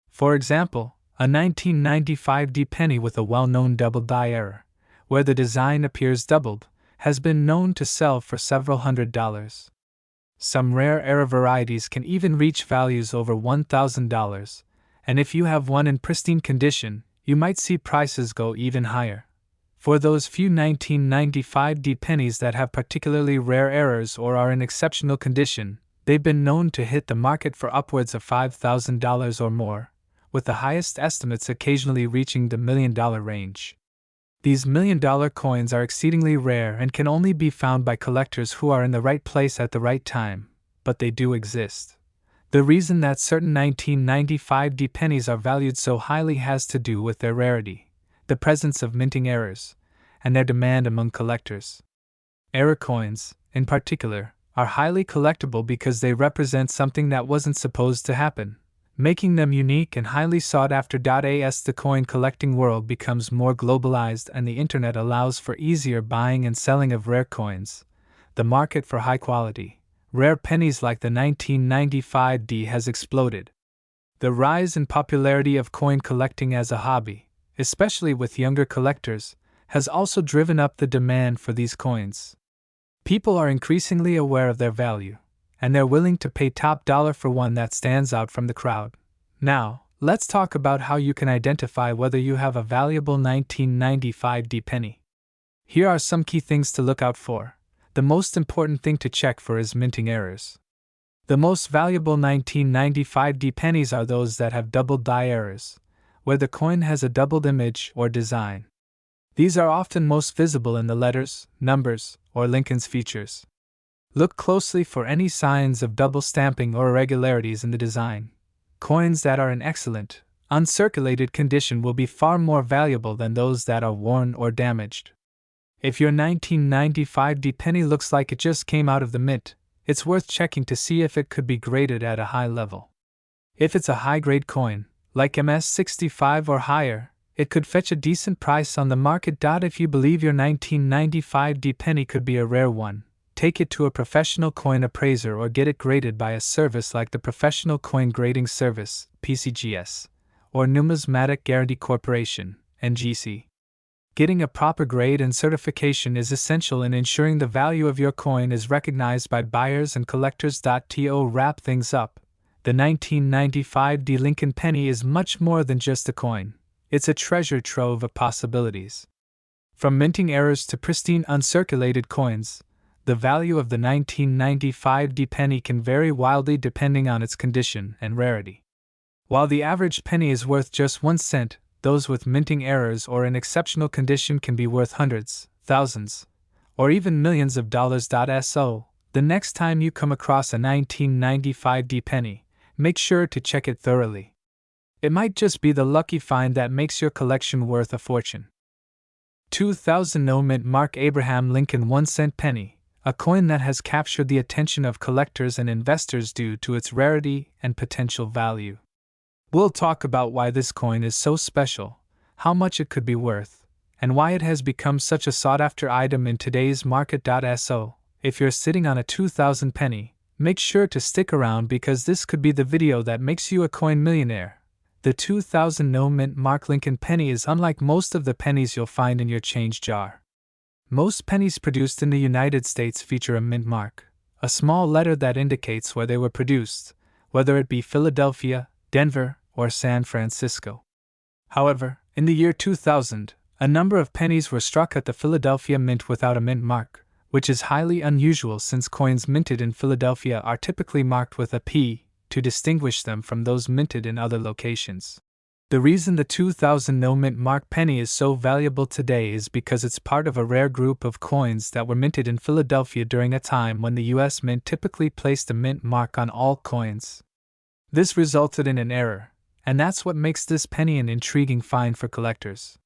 For example, a 1995 penny with a well-known double-die error, where the design appears doubled, has been known to sell for several $100s. Some rare era varieties can even reach values over $1,000, and if you have one in pristine condition, you might see prices go even higher. For those few 1995 pennies that have particularly rare errors or are in exceptional condition, they've been known to hit the market for upwards of $5,000 or more, with the highest estimates occasionally reaching the $1 million range. These $1 million coins are exceedingly rare and can only be found by collectors who are in the right place at the right time, but they do exist. The reason that certain 1995 pennies are valued so highly has to do with their rarity, the presence of minting errors, and their demand among collectors. Error coins, in particular, are highly collectible because they represent something that wasn't supposed to happen, making them unique and highly sought after. As the coin collecting world becomes more globalized and the internet allows for easier buying and selling of rare coins, the market for high quality, rare pennies like the 1995D has exploded. The rise in popularity of coin collecting as a hobby, especially with younger collectors, has also driven up the demand for these coins. People are increasingly aware of their value, and they're willing to pay top dollar for one that stands out from the crowd. Now, let's talk about how you can identify whether you have a valuable 1995D penny. Here are some key things to look out for. The most important thing to check for is minting errors. The most valuable 1995D pennies are those that have doubled die errors, where the coin has a doubled image or design. These are often most visible in the letters, numbers, or Lincoln's features. Look closely for any signs of double stamping or irregularities in the design. Coins that are in excellent, uncirculated condition will be far more valuable than those that are worn or damaged. If your 1995D penny looks like it just came out of the mint, it's worth checking to see if it could be graded at a high level. If it's a high-grade coin, like MS-65 or higher, it could fetch a decent price on the market. If you believe your 1995D penny could be a rare one, take it to a professional coin appraiser or get it graded by a service like the Professional Coin Grading Service, PCGS, or Numismatic Guarantee Corporation, NGC. Getting a proper grade and certification is essential in ensuring the value of your coin is recognized by buyers and collectors. To wrap things up, the 1995D Lincoln penny is much more than just a coin. It's a treasure trove of possibilities. From minting errors to pristine uncirculated coins, the value of the 1995D penny can vary wildly depending on its condition and rarity. While the average penny is worth just 1 cent, those with minting errors or in exceptional condition can be worth hundreds, thousands, or even millions of dollars. So, the next time you come across a 1995D penny, make sure to check it thoroughly. It might just be the lucky find that makes your collection worth a fortune. 2000 No Mint Mark Abraham Lincoln 1 cent penny, a coin that has captured the attention of collectors and investors due to its rarity and potential value. We'll talk about why this coin is so special, how much it could be worth, and why it has become such a sought-after item in today's market. So, if you're sitting on a 2000 penny, make sure to stick around because this could be the video that makes you a coin millionaire. The 2000 No Mint Mark Lincoln penny is unlike most of the pennies you'll find in your change jar. Most pennies produced in the United States feature a mint mark, a small letter that indicates where they were produced, whether it be Philadelphia, Denver, or San Francisco. However, in the year 2000, a number of pennies were struck at the Philadelphia Mint without a mint mark, which is highly unusual since coins minted in Philadelphia are typically marked with a P to distinguish them from those minted in other locations. The reason the 2000 No Mint Mark penny is so valuable today is because it's part of a rare group of coins that were minted in Philadelphia during a time when the U.S. Mint typically placed a mint mark on all coins. This resulted in an error, and that's what makes this penny an intriguing find for collectors.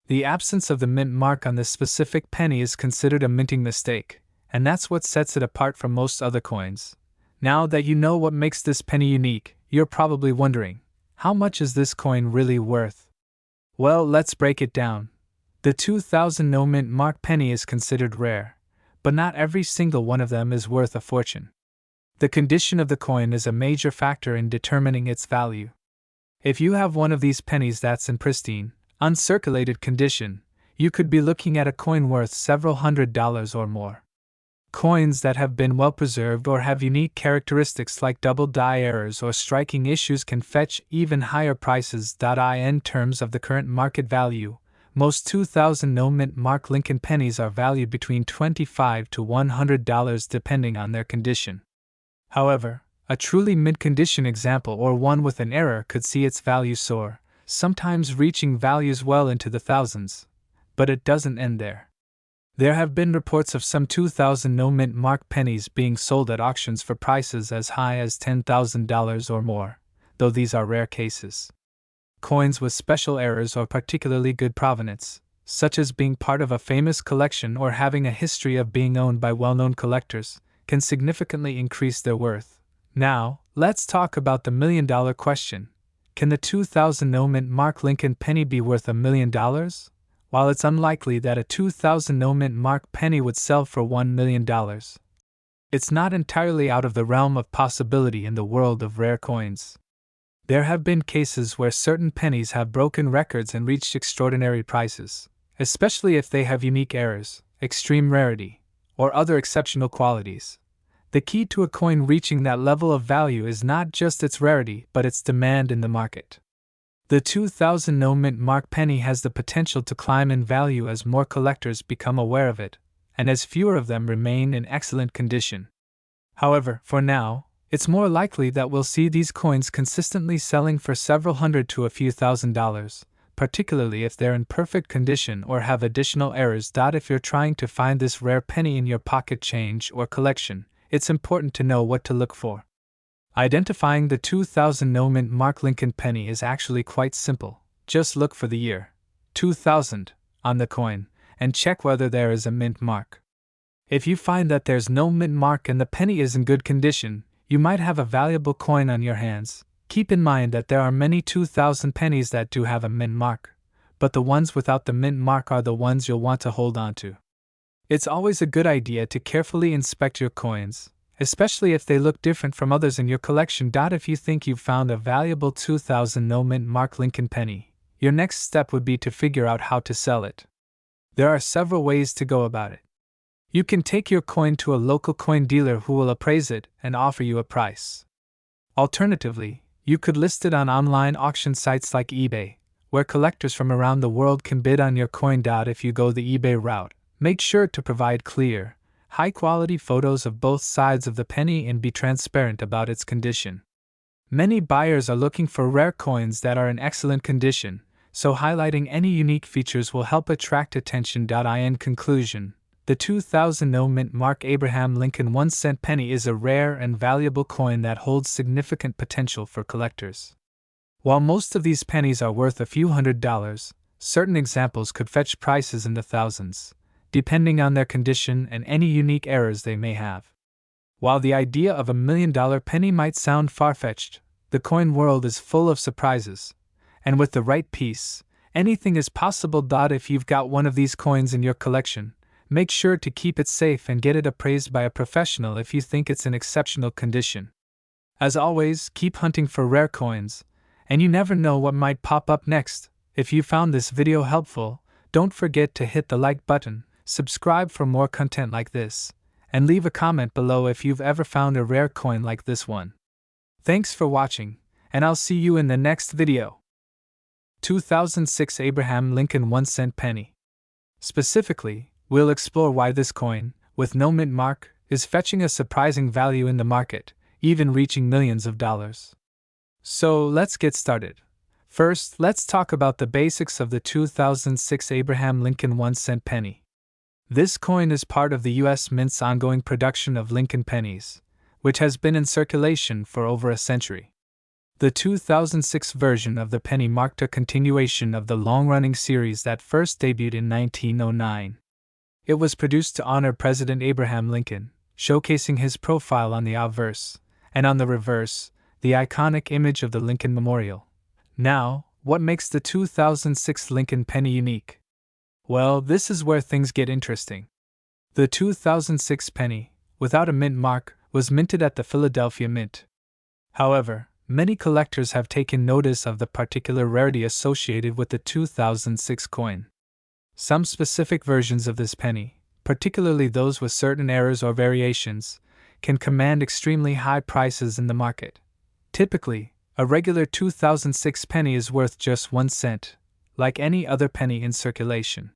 The absence of the mint mark on this specific penny is considered a minting mistake, and that's what sets it apart from most other coins. Now that you know what makes this penny unique, you're probably wondering, how much is this coin really worth? Well, let's break it down. The 2000 No Mint Mark penny is considered rare, but not every single one of them is worth a fortune. The condition of the coin is a major factor in determining its value. If you have one of these pennies that's in pristine, uncirculated condition, you could be looking at a coin worth several $100s or more. Coins that have been well preserved or have unique characteristics like double die errors or striking issues can fetch even higher prices. In terms of the current market value, most 2000 No Mint Mark Lincoln pennies are valued between $25 to $100 depending on their condition. However, a truly mint-condition example or one with an error could see its value soar, sometimes reaching values well into the thousands. But it doesn't end there. There have been reports of some 2000 No Mint Mark pennies being sold at auctions for prices as high as $10,000 or more, though these are rare cases. Coins with special errors or particularly good provenance, such as being part of a famous collection or having a history of being owned by well-known collectors, can significantly increase their worth. Now, let's talk about the million-dollar question. Can the 2000 no mint mark Lincoln penny be worth $1 million? While it's unlikely that a 2000 no mint mark penny would sell for $1 million, it's not entirely out of the realm of possibility in the world of rare coins. There have been cases where certain pennies have broken records and reached extraordinary prices, especially if they have unique errors, extreme rarity, or other exceptional qualities. The key to a coin reaching that level of value is not just its rarity but its demand in the market. The 2000 no mint mark penny has the potential to climb in value as more collectors become aware of it, and as fewer of them remain in excellent condition. However, for now, it's more likely that we'll see these coins consistently selling for several hundred to a few $1,000s, particularly if they're in perfect condition or have additional errors. If you're trying to find this rare penny in your pocket change or collection, it's important to know what to look for. Identifying the 2000 no mint mark Lincoln penny is actually quite simple. Just look for the year 2000 on the coin and check whether there is a mint mark. If you find that there's no mint mark and the penny is in good condition, you might have a valuable coin on your hands. Keep in mind that there are many 2000 pennies that do have a mint mark, but the ones without the mint mark are the ones you'll want to hold on to. It's always a good idea to carefully inspect your coins, especially if they look different from others in your collection. If you think you've found a valuable 2000 no mint mark Lincoln penny, your next step would be to figure out how to sell it. There are several ways to go about it. You can take your coin to a local coin dealer who will appraise it and offer you a price. Alternatively, you could list it on online auction sites like eBay, where collectors from around the world can bid on your coin. If you go the eBay route, make sure to provide clear, high-quality photos of both sides of the penny and be transparent about its condition. Many buyers are looking for rare coins that are in excellent condition, so highlighting any unique features will help attract attention. In conclusion, the 2000 no mint mark Abraham Lincoln 1-cent penny is a rare and valuable coin that holds significant potential for collectors. While most of these pennies are worth a few $100s, certain examples could fetch prices in the thousands, depending on their condition and any unique errors they may have. While the idea of $1 million penny might sound far-fetched, the coin world is full of surprises, and with the right piece, anything is possible. If you've got one of these coins in your collection, make sure to keep it safe and get it appraised by a professional if you think it's in exceptional condition. As always, keep hunting for rare coins, and you never know what might pop up next. If you found this video helpful, don't forget to hit the like button, subscribe for more content like this, and leave a comment below if you've ever found a rare coin like this one. Thanks for watching, and I'll see you in the next video. 2006 Abraham Lincoln 1-cent penny. Specifically, we'll explore why this coin, with no mint mark, is fetching a surprising value in the market, even reaching millions of dollars. So let's get started. First, let's talk about the basics of the 2006 Abraham Lincoln 1-cent penny. This coin is part of the U.S. Mint's ongoing production of Lincoln pennies, which has been in circulation for over a century. The 2006 version of the penny marked a continuation of the long-running series that first debuted in 1909. It was produced to honor President Abraham Lincoln, showcasing his profile on the obverse, and on the reverse, the iconic image of the Lincoln Memorial. Now, what makes the 2006 Lincoln penny unique? Well, this is where things get interesting. The 2006 penny, without a mint mark, was minted at the Philadelphia Mint. However, many collectors have taken notice of the particular rarity associated with the 2006 coin. Some specific versions of this penny, particularly those with certain errors or variations, can command extremely high prices in the market. Typically, a regular 2006 penny is worth just 1 cent, like any other penny in circulation.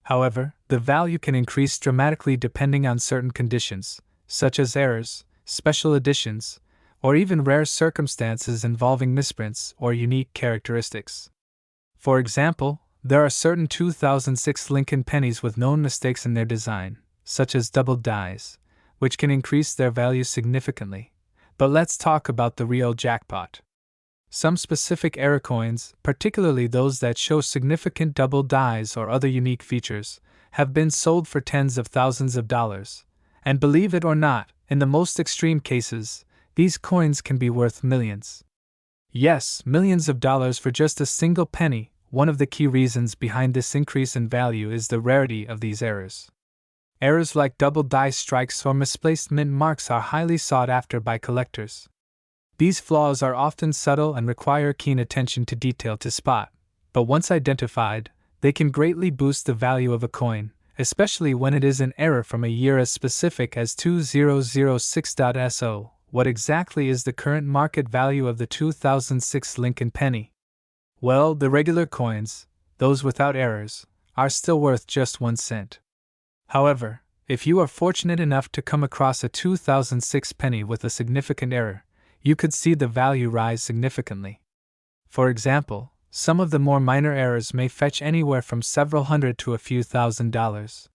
However, the value can increase dramatically depending on certain conditions, such as errors, special editions, or even rare circumstances involving misprints or unique characteristics. For example, there are certain 2006 Lincoln pennies with known mistakes in their design, such as double dies, which can increase their value significantly. But let's talk about the real jackpot. Some specific error coins, particularly those that show significant double dies or other unique features, have been sold for tens of thousands of dollars. And believe it or not, in the most extreme cases, these coins can be worth millions. Yes, millions of dollars for just a single penny. One of the key reasons behind this increase in value is the rarity of these errors. Errors like double die strikes or misplaced mint marks are highly sought after by collectors. These flaws are often subtle and require keen attention to detail to spot, but once identified, they can greatly boost the value of a coin, especially when it is an error from a year as specific as 2006.so. What exactly is the current market value of the 2006 Lincoln penny? Well, the regular coins, those without errors, are still worth just 1 cent. However, if you are fortunate enough to come across a 2006 penny with a significant error, you could see the value rise significantly. For example, some of the more minor errors may fetch anywhere from several hundred to a few $1,000s.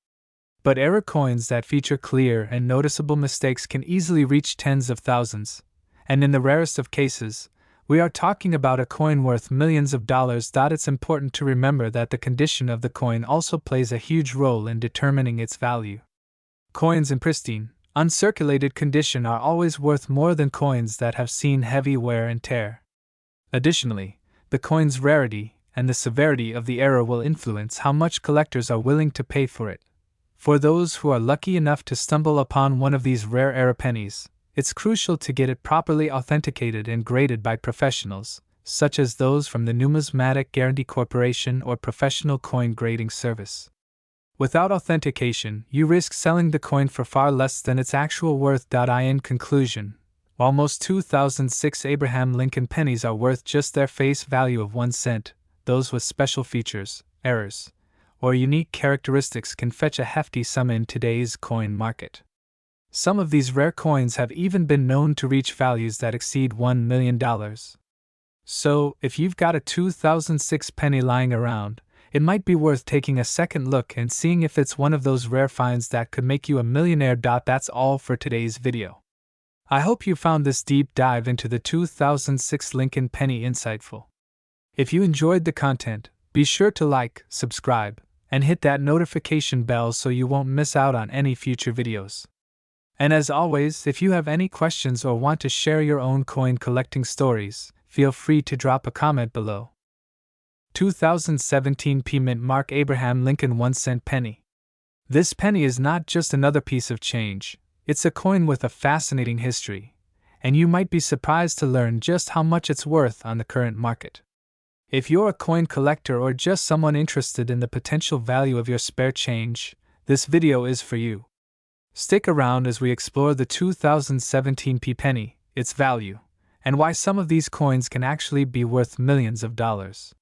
But error coins that feature clear and noticeable mistakes can easily reach tens of thousands, and in the rarest of cases, we are talking about a coin worth millions of dollars. It's important to remember that the condition of the coin also plays a huge role in determining its value. Coins in pristine, uncirculated condition are always worth more than coins that have seen heavy wear and tear. Additionally, the coin's rarity and the severity of the error will influence how much collectors are willing to pay for it. For those who are lucky enough to stumble upon one of these rare error pennies, it's crucial to get it properly authenticated and graded by professionals, such as those from the Numismatic Guarantee Corporation or Professional Coin Grading Service. Without authentication, you risk selling the coin for far less than its actual worth. In conclusion, while most 2006 Abraham Lincoln pennies are worth just their face value of 1 cent, those with special features, errors, or unique characteristics can fetch a hefty sum in today's coin market. Some of these rare coins have even been known to reach values that exceed $1 million. So, if you've got a 2006 penny lying around, it might be worth taking a second look and seeing if it's one of those rare finds that could make you a millionaire. That's all for today's video. I hope you found this deep dive into the 2006 Lincoln penny insightful. If you enjoyed the content, be sure to like, subscribe, and hit that notification bell so you won't miss out on any future videos. And as always, if you have any questions or want to share your own coin collecting stories, feel free to drop a comment below. 2017 P Mint Mark Abraham Lincoln 1 cent penny. This penny is not just another piece of change, it's a coin with a fascinating history, and you might be surprised to learn just how much it's worth on the current market. If you're a coin collector or just someone interested in the potential value of your spare change, this video is for you. Stick around as we explore the 2017 P penny, its value, and why some of these coins can actually be worth millions of dollars.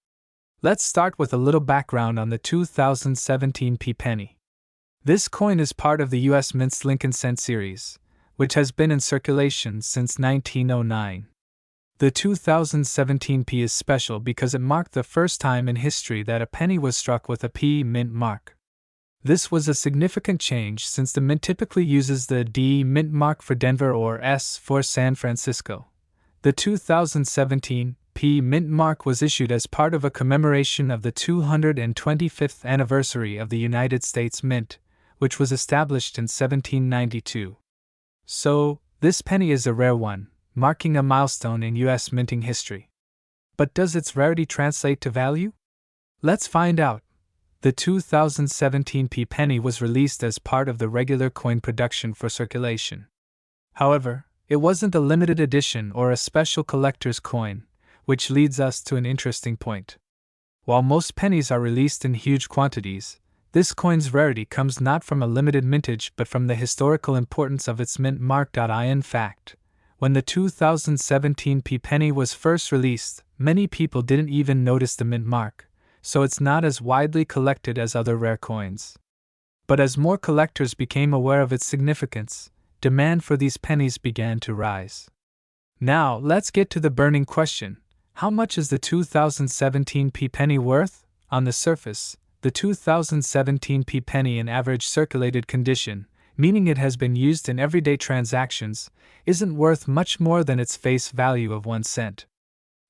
Let's start with a little background on the 2017 P penny. This coin is part of the U.S. Mint's Lincoln Cent series, which has been in circulation since 1909. The 2017 P is special because it marked the first time in history that a penny was struck with a P Mint mark. This was a significant change since the Mint typically uses the D Mint mark for Denver or S for San Francisco. The 2017 P Mint mark was issued as part of a commemoration of the 225th anniversary of the United States Mint, which was established in 1792. So, this penny is a rare one, marking a milestone in U.S. minting history. But does its rarity translate to value? Let's find out. The 2017 P penny was released as part of the regular coin production for circulation. However, it wasn't a limited edition or a special collector's coin, which leads us to an interesting point. While most pennies are released in huge quantities, this coin's rarity comes not from a limited mintage but from the historical importance of its mint mark. In fact, when the 2017 P penny was first released, many people didn't even notice the mint mark, so it's not as widely collected as other rare coins. But as more collectors became aware of its significance, demand for these pennies began to rise. Now, let's get to the burning question. How much is the 2017 P penny worth? On the surface, the 2017 P penny in average circulated condition, meaning it has been used in everyday transactions, isn't worth much more than its face value of 1 cent.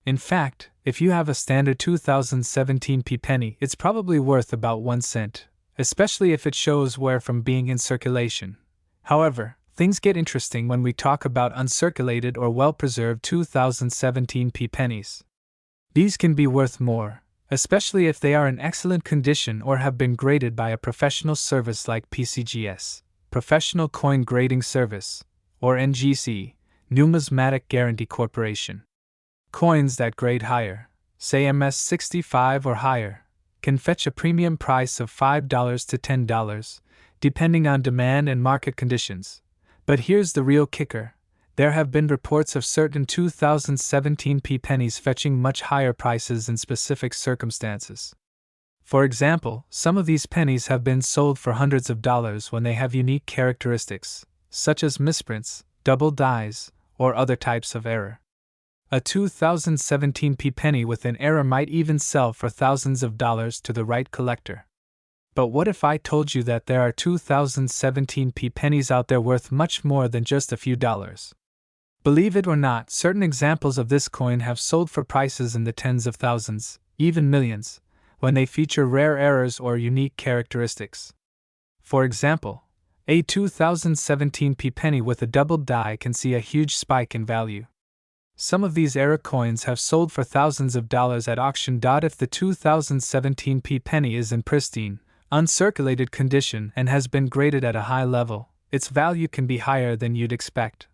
In fact, if you have a standard 2017p penny, it's probably worth about 1 cent, especially if it shows wear from being in circulation. However, things get interesting when we talk about uncirculated or well-preserved 2017p pennies. These can be worth more, especially if they are in excellent condition or have been graded by a professional service like PCGS, Professional Coin Grading Service, or NGC, Numismatic Guarantee Corporation. Coins that grade higher, say MS65 or higher, can fetch a premium price of $5 to $10, depending on demand and market conditions. But here's the real kicker. There have been reports of certain 2017p pennies fetching much higher prices in specific circumstances. For example, some of these pennies have been sold for hundreds of dollars when they have unique characteristics, such as misprints, double dies, or other types of error. A 2017p penny with an error might even sell for thousands of dollars to the right collector. But what if I told you that there are 2017p pennies out there worth much more than just a few dollars? Believe it or not, certain examples of this coin have sold for prices in the tens of thousands, even millions, when they feature rare errors or unique characteristics. For example, a 2017p penny with a double die can see a huge spike in value. Some of these error coins have sold for thousands of dollars at auction. If the 2017p penny is in pristine, uncirculated condition and has been graded at a high level, its value can be higher than you'd expect.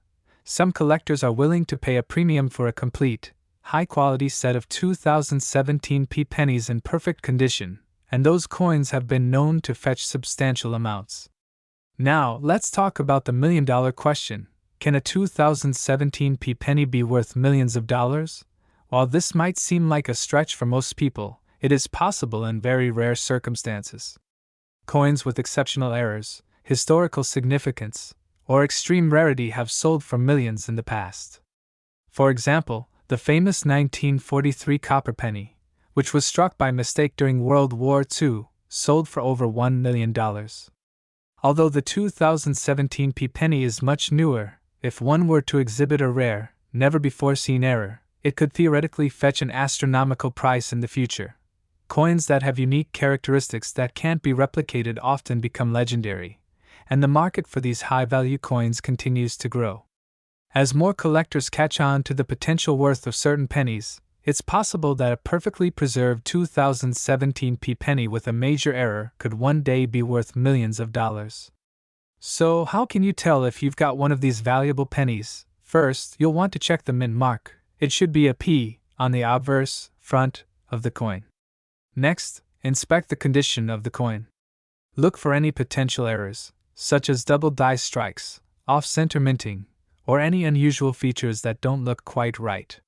Some collectors are willing to pay a premium for a complete, high-quality set of 2017p pennies in perfect condition, and those coins have been known to fetch substantial amounts. Now, let's talk about the million-dollar question. Can a 2017p penny be worth millions of dollars? While this might seem like a stretch for most people, it is possible in very rare circumstances. Coins with exceptional errors, historical significance, or extreme rarity have sold for millions in the past. For example, the famous 1943 copper penny, which was struck by mistake during World War II, sold for over $1 million. Although the 2017p penny is much newer, if one were to exhibit a rare, never-before-seen error, it could theoretically fetch an astronomical price in the future. Coins that have unique characteristics that can't be replicated often become legendary, and the market for these high-value coins continues to grow. As more collectors catch on to the potential worth of certain pennies, it's possible that a perfectly preserved 2017p penny with a major error could one day be worth millions of dollars. So, how can you tell if you've got one of these valuable pennies? First, you'll want to check the mint mark. It should be a P on the obverse front of the coin. Next, inspect the condition of the coin. Look for any potential errors, such as double die strikes, off-center minting, or any unusual features that don't look quite right.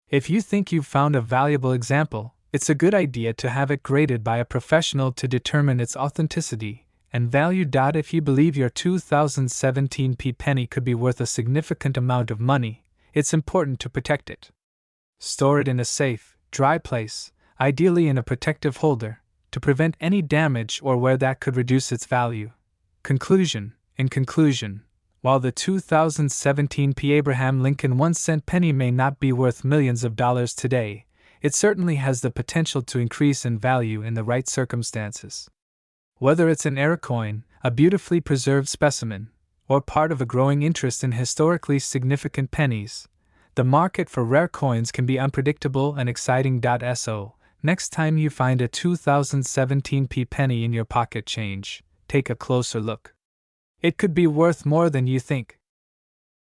If you think you've found a valuable example, it's a good idea to have it graded by a professional to determine its authenticity and value. If you believe your 2017p penny could be worth a significant amount of money, it's important to protect it. Store it in a safe, dry place, ideally in a protective holder, to prevent any damage or where that could reduce its value. In conclusion, while the 2017p Abraham Lincoln 1-cent penny may not be worth millions of dollars today, it certainly has the potential to increase in value in the right circumstances. Whether it's an error coin, a beautifully preserved specimen, or part of a growing interest in historically significant pennies, the market for rare coins can be unpredictable and exciting. So, next time you find a 2017p penny in your pocket change, take a closer look. It could be worth more than you think.